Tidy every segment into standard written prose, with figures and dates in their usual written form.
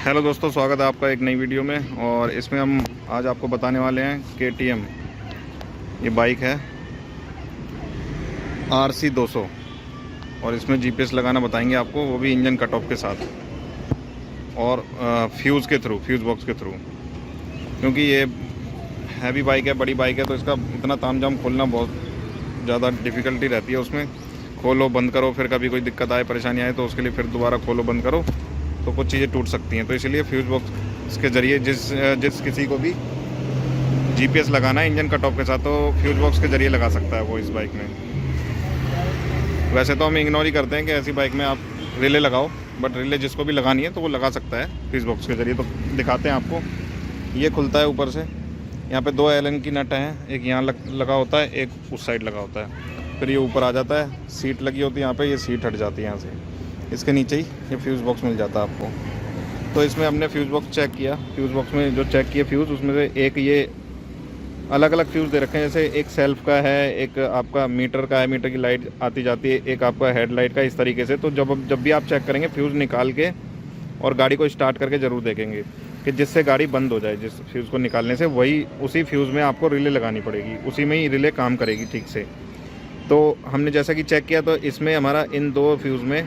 Hello दोस्तों, स्वागत है आपका एक नई वीडियो में। और इसमें हम आज आपको बताने वाले हैं KTM। ये बाइक है RC 200 और इसमें GPS लगाना बताएंगे आपको, वो भी इंजन कट ऑफ के साथ और फ्यूज़ बॉक्स के थ्रू। क्योंकि ये हैवी बाइक है, बड़ी बाइक है, तो इसका इतना तामझाम खोलना बहुत ज़्यादा डिफ़िकल्टी रहती है। उसमें खोलो बंद करो, फिर कभी कोई दिक्कत आए, परेशानी आए तो उसके लिए फिर दोबारा खोलो बंद करो तो कुछ चीज़ें टूट सकती हैं। तो इसलिए फ्यूज़ बॉक्स के ज़रिए जिस किसी को भी GPS लगाना है इंजन कट ऑफ के साथ, तो फ्यूज़ बॉक्स के ज़रिए लगा सकता है वो इस बाइक में। वैसे तो हम इग्नोर ही करते हैं कि ऐसी बाइक में आप रिले लगाओ, बट रिले जिसको भी लगानी है तो वो लगा सकता है फ्यूज़ बॉक्स के ज़रिए। तो दिखाते हैं आपको। ये खुलता है ऊपर से, यहाँ पे 2 एलन की नट हैं, एक यहाँ लगा होता है, एक उस साइड लगा होता है। फिर ये ऊपर आ जाता है, सीट लगी होती है यहाँ पे, ये सीट हट जाती है यहाँ से। इसके नीचे ही ये फ्यूज़ बॉक्स मिल जाता है आपको। तो इसमें हमने फ्यूज़ बॉक्स चेक किया। फ्यूज़ बॉक्स में जो चेक किए फ्यूज़, उसमें से एक ये अलग अलग फ्यूज़ दे रखे हैं। जैसे एक सेल्फ का है, एक आपका मीटर का है, मीटर की लाइट आती जाती है, एक आपका हेडलाइट का, इस तरीके से। तो जब भी आप चेक करेंगे फ्यूज़ निकाल के और गाड़ी को स्टार्ट करके ज़रूर देखेंगे कि जिससे गाड़ी बंद हो जाए। जिस फ्यूज़ को निकालने से वही उसी फ्यूज़ में आपको रिले लगानी पड़ेगी, उसी में ही रिले काम करेगी ठीक से। तो हमने जैसा कि चेक किया, तो इसमें हमारा इन 2 फ्यूज़ में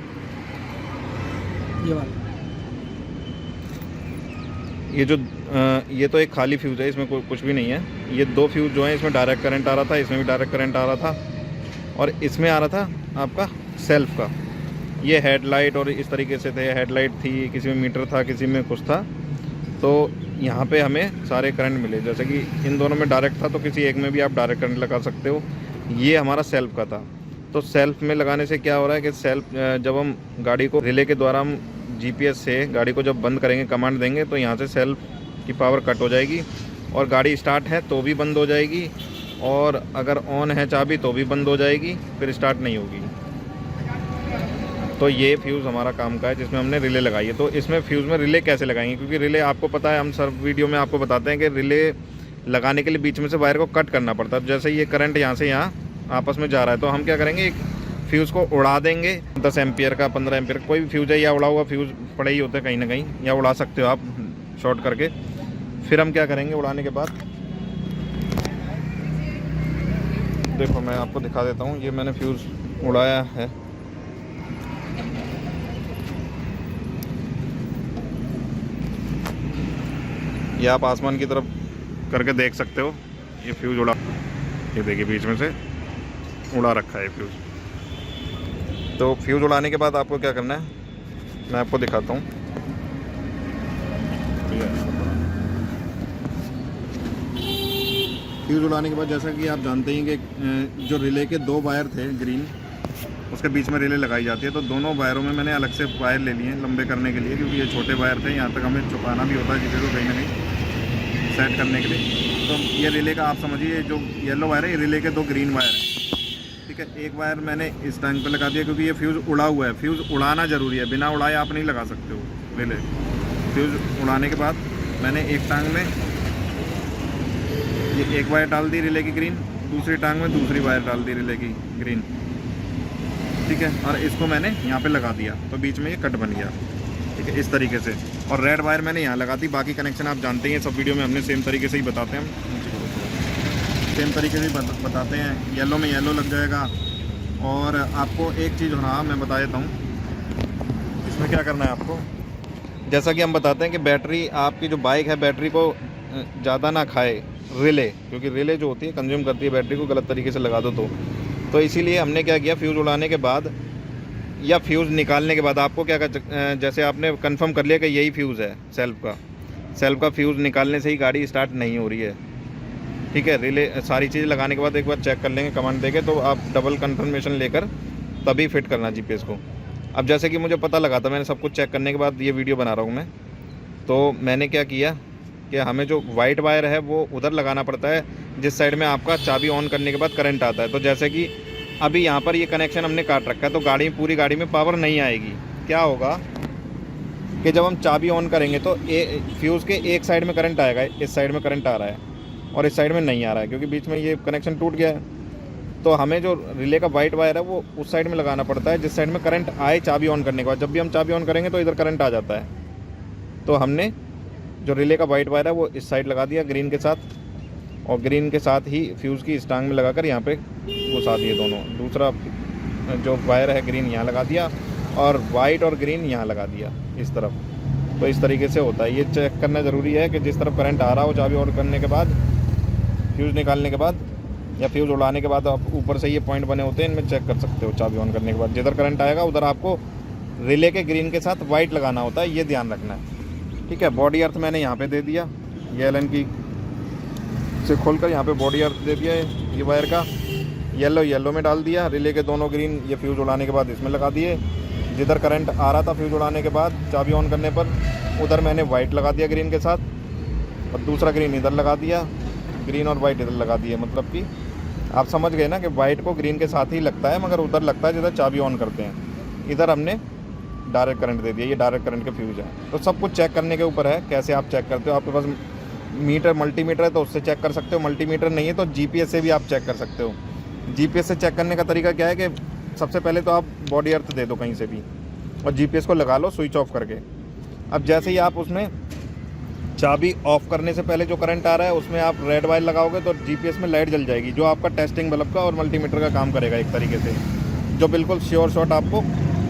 ये तो एक खाली फ्यूज़ है, इसमें कुछ भी नहीं है। ये 2 फ्यूज़ जो हैं, इसमें डायरेक्ट करंट आ रहा था, इसमें भी डायरेक्ट करंट आ रहा था, और इसमें आ रहा था आपका सेल्फ का। ये हेडलाइट और इस तरीके से थे, हेडलाइट थी, किसी में मीटर था, किसी में कुछ था। तो यहाँ पे हमें सारे करंट मिले। जैसे कि इन दोनों में डायरेक्ट था, तो किसी एक में भी आप डायरेक्ट करंट लगा सकते हो। ये हमारा सेल्फ का था। तो सेल्फ में लगाने से क्या हो रहा है कि सेल्फ जब हम गाड़ी को रिले के द्वारा हम GPS से गाड़ी को जब बंद करेंगे, कमांड देंगे, तो यहाँ से सेल्फ की पावर कट हो जाएगी और गाड़ी स्टार्ट है तो भी बंद हो जाएगी, और अगर ऑन है चाबी तो भी बंद हो जाएगी, फिर स्टार्ट नहीं होगी। तो ये फ्यूज़ हमारा काम का है जिसमें हमने रिले लगाई है। तो इसमें फ्यूज़ में रिले कैसे लगाएंगे, क्योंकि रिले आपको पता है, हम सर वीडियो में आपको बताते हैं कि रिले लगाने के लिए बीच में से वायर को कट करना पड़ता है। जैसे ये करंट यहाँ से यहाँ आपस में जा रहा है, तो हम क्या करेंगे, एक फ्यूज़ को उड़ा देंगे। 10 एम्पियर का, 15 एम्पियर कोई भी फ्यूज़ है, या उड़ा हुआ फ्यूज़ पड़े ही होते हैं कहीं ना कहीं, या उड़ा सकते हो आप शॉर्ट करके। फिर हम क्या करेंगे, उड़ाने के बाद देखो मैं आपको दिखा देता हूँ। ये मैंने फ्यूज़ उड़ाया है, ये आप आसमान की तरफ करके देख सकते हो। ये फ्यूज़ उड़ा, ये देखिए बीच में से उड़ा रखा है फ्यूज़। तो फ्यूज़ उड़ाने के बाद आपको क्या करना है, मैं आपको दिखाता हूँ। फ्यूज़ उड़ाने के बाद जैसा कि आप जानते हैं कि जो रिले के 2 वायर थे ग्रीन, उसके बीच में रिले लगाई जाती है। तो दोनों वायरों में मैंने अलग से वायर ले लिए हैं लंबे करने के लिए, क्योंकि ये छोटे वायर थे, यहाँ तक हमें छुपाना भी होता है जिसे को कहीं ना कहीं सेट करने के लिए। तो ये रिले का आप समझिए, जो येलो वायर है ये रिले के 2 ग्रीन वायर हैं, ठीक है। एक वायर मैंने इस टांग पे लगा दिया, क्योंकि ये फ्यूज़ उड़ा हुआ है। फ्यूज़ उड़ाना ज़रूरी है, बिना उड़ाए आप नहीं लगा सकते हो रिले। फ्यूज़ उड़ाने के बाद मैंने एक टांग में ये एक वायर डाल दी रिले की ग्रीन, दूसरी टांग में दूसरी वायर डाल दी रिले की ग्रीन, ठीक है। और इसको मैंने यहाँ पे लगा दिया, तो बीच में ये कट बन गया, ठीक है, इस तरीके से। और रेड वायर मैंने यहाँ लगा दी। बाकी कनेक्शन आप जानते हैं, सब वीडियो में हमने सेम तरीके से ही बताते हैं, हम सेम तरीके से बताते हैं। येलो में येलो लग जाएगा। और आपको एक चीज़, हाँ मैं बता देता हूँ इसमें क्या करना है आपको। जैसा कि हम बताते हैं कि बैटरी, आपकी जो बाइक है बैटरी को ज़्यादा ना खाए रिले, क्योंकि रिले जो होती है कंज्यूम करती है बैटरी को, गलत तरीके से लगा दो तो इसीलिए हमने क्या किया, फ्यूज़ उड़ाने के बाद या फ्यूज़ निकालने के बाद आपको क्या कर, जैसे आपने कंफर्म कर लिया कि यही फ्यूज़ है सेल्फ का फ्यूज़ निकालने से ही गाड़ी स्टार्ट नहीं हो रही है, ठीक है। रिले सारी चीज़ लगाने के बाद एक बार चेक कर लेंगे कमांड देके, तो आप डबल कंफर्मेशन लेकर तभी फिट करना GPS को। अब जैसे कि मुझे पता लगा था, मैंने सब कुछ चेक करने के बाद ये वीडियो बना रहा हूँ मैं। तो मैंने क्या किया कि हमें जो वाइट वायर है वो उधर लगाना पड़ता है जिस साइड में आपका चाबी ऑन करने के बाद करंट आता है। तो जैसे कि अभी यहाँ पर ये कनेक्शन हमने काट रखा है, तो पूरी गाड़ी में पावर नहीं आएगी। क्या होगा कि जब हम चाबी ऑन करेंगे तो फ्यूज़ के एक साइड में करंट आएगा, इस साइड में करंट आ रहा है और इस साइड में नहीं आ रहा है, क्योंकि बीच में ये कनेक्शन टूट गया है। तो हमें जो रिले का वाइट वायर है वो उस साइड में लगाना पड़ता है जिस साइड में करंट आए चाबी ऑन करने के बाद। जब भी हम चाबी ऑन करेंगे तो इधर करंट आ जाता है, तो हमने जो रिले का वाइट वायर है वो इस साइड लगा दिया ग्रीन के साथ, और ग्रीन के साथ ही फ्यूज़ की इस टांग में लगाकर यहाँ पे घुसा दिए दोनों। दूसरा जो वायर है ग्रीन यहाँ लगा दिया और वाइट और ग्रीन यहाँ लगा दिया इस तरफ। तो इस तरीके से होता है। ये चेक करना ज़रूरी है कि जिस तरफ करंट आ रहा हो चाबी ऑन करने के बाद, फ्यूज़ निकालने के बाद या फ्यूज़ उड़ाने के बाद, आप ऊपर से ये पॉइंट बने होते हैं, इनमें चेक कर सकते हो चाबी ऑन करने के बाद। जिधर करंट आएगा उधर आपको रिले के ग्रीन के साथ वाइट लगाना होता है, ये ध्यान रखना है। ठीक है, बॉडी अर्थ मैंने यहाँ पे दे दिया, ये एलन की से खोलकर यहाँ पे बॉडी अर्थ दे दिया है ये वायर का। येलो में डाल दिया, रिले के दोनों ग्रीन ये फ्यूज़ उड़ाने के बाद इसमें लगा दिए। जिधर करंट आ रहा था फ्यूज़ उड़ाने के बाद चाबी ऑन करने पर, उधर मैंने वाइट लगा दिया ग्रीन के साथ, और दूसरा ग्रीन इधर लगा दिया, ग्रीन और वाइट इधर लगा दिया। मतलब कि आप समझ गए ना कि वाइट को ग्रीन के साथ ही लगता है, मगर उधर लगता है जिधर चाबी ऑन करते हैं। इधर हमने डायरेक्ट करंट दे दिया, ये डायरेक्ट करंट के फ्यूज़ है। तो सब कुछ चेक करने के ऊपर है कैसे आप चेक करते हो। आपके पास मीटर मल्टीमीटर है तो उससे चेक कर सकते हो, मल्टीमीटर नहीं है तो जीपीएस से भी आप चेक कर सकते हो। जीपीएस से चेक करने का तरीका क्या है कि सबसे पहले तो आप बॉडी अर्थ दे दो कहीं से भी और जीपीएस को लगा लो स्विच ऑफ करके। अब जैसे ही आप उसमें चाबी ऑफ करने से पहले जो करंट आ रहा है उसमें आप रेड वायर लगाओगे तो जीपीएस में लाइट जल जाएगी, जो आपका टेस्टिंग बल्ब का और मल्टीमीटर का काम करेगा एक तरीके से, जो बिल्कुल श्योर शॉट आपको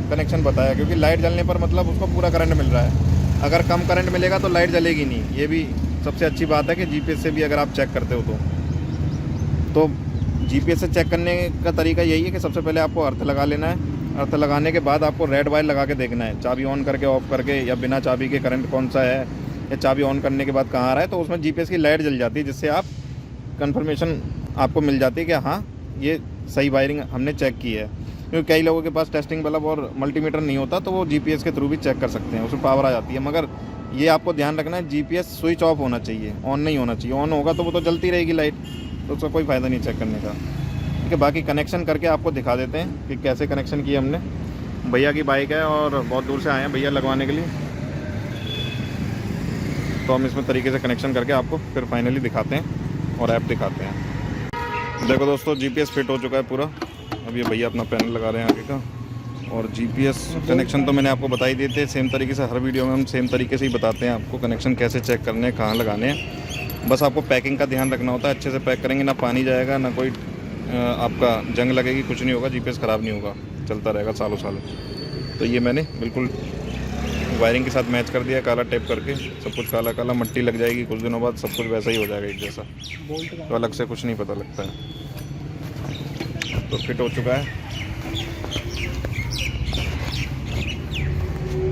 कनेक्शन बताया। क्योंकि लाइट जलने पर मतलब उसको पूरा करंट मिल रहा है। अगर कम करंट मिलेगा तो लाइट जलेगी नहीं। ये भी सबसे अच्छी बात है कि जीपीएस से भी अगर आप चेक करते हो तो जीपीएस से चेक करने का तरीका यही है कि सबसे पहले आपको अर्थ लगा लेना है। अर्थ लगाने के बाद आपको रेड वायर लगा के देखना है, चाबी ऑन करके ऑफ करके या बिना चाबी के करंट कौन सा है, या चाबी ऑन करने के बाद कहाँ आ रहा है। तो उसमें जीपीएस की लाइट जल जाती है, जिससे आप कंफर्मेशन आपको मिल जाती है कि हाँ ये सही वायरिंग हमने चेक की है। क्योंकि कई लोगों के पास टेस्टिंग बल्ब और मल्टीमीटर नहीं होता तो वो जीपीएस के थ्रू भी चेक कर सकते हैं, उसमें पावर आ जाती है। मगर ये आपको ध्यान रखना है, जीपीएस स्विच ऑफ होना चाहिए, ऑन नहीं होना चाहिए। ऑन होगा तो वो तो जलती रहेगी लाइट, तो उसका कोई फ़ायदा नहीं चेक करने का। ठीक है, बाकी कनेक्शन करके आपको दिखा देते हैं कि कैसे कनेक्शन किया हमने। भैया की बाइक है और बहुत दूर से आए हैं भैया लगवाने के लिए, तो हम इसमें तरीके से कनेक्शन करके आपको फिर फाइनली दिखाते हैं और ऐप दिखाते हैं। देखो दोस्तों, जीपीएस फिट हो चुका है पूरा। अब ये भैया अपना पैनल लगा रहे हैं आगे का, और जीपीएस कनेक्शन तो मैंने आपको बता ही देते हैं सेम तरीके से। हर वीडियो में हम सेम तरीके से ही बताते हैं आपको कनेक्शन कैसे चेक करने हैं, कहाँ लगाने हैं। बस आपको पैकिंग का ध्यान रखना होता है, अच्छे से पैक करेंगे, ना पानी जाएगा ना कोई आपका जंग लगेगी, कुछ नहीं होगा, जीपीएस ख़राब नहीं होगा, चलता रहेगा सालों साल। तो ये मैंने बिल्कुल वायरिंग के साथ मैच कर दिया काला टेप करके। सब कुछ काला काला, मट्टी लग जाएगी कुछ दिनों बाद, सब कुछ वैसा ही हो जाएगा एक जैसा, तो अलग से कुछ नहीं पता लगता है। तो फिट हो चुका है।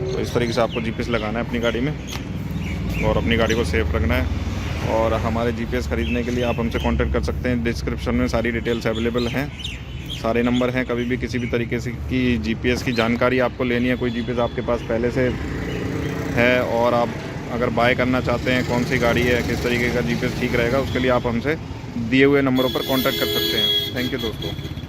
तो इस तरीके से आपको जीपीएस लगाना है अपनी गाड़ी में और अपनी गाड़ी को सेफ रखना है। और हमारे जीपीएस ख़रीदने के लिए आप हमसे कांटेक्ट कर सकते हैं। डिस्क्रिप्शन में सारी डिटेल्स अवेलेबल हैं, सारे नंबर हैं। कभी भी किसी भी तरीके से की जीपीएस की जानकारी आपको लेनी है, कोई जीपीएस आपके पास पहले से है और आप अगर बाय करना चाहते हैं, कौन सी गाड़ी है, किस तरीके का जीपीएस ठीक रहेगा, उसके लिए आप हमसे दिए हुए नंबरों पर कांटेक्ट कर सकते हैं। थैंक यू दोस्तों।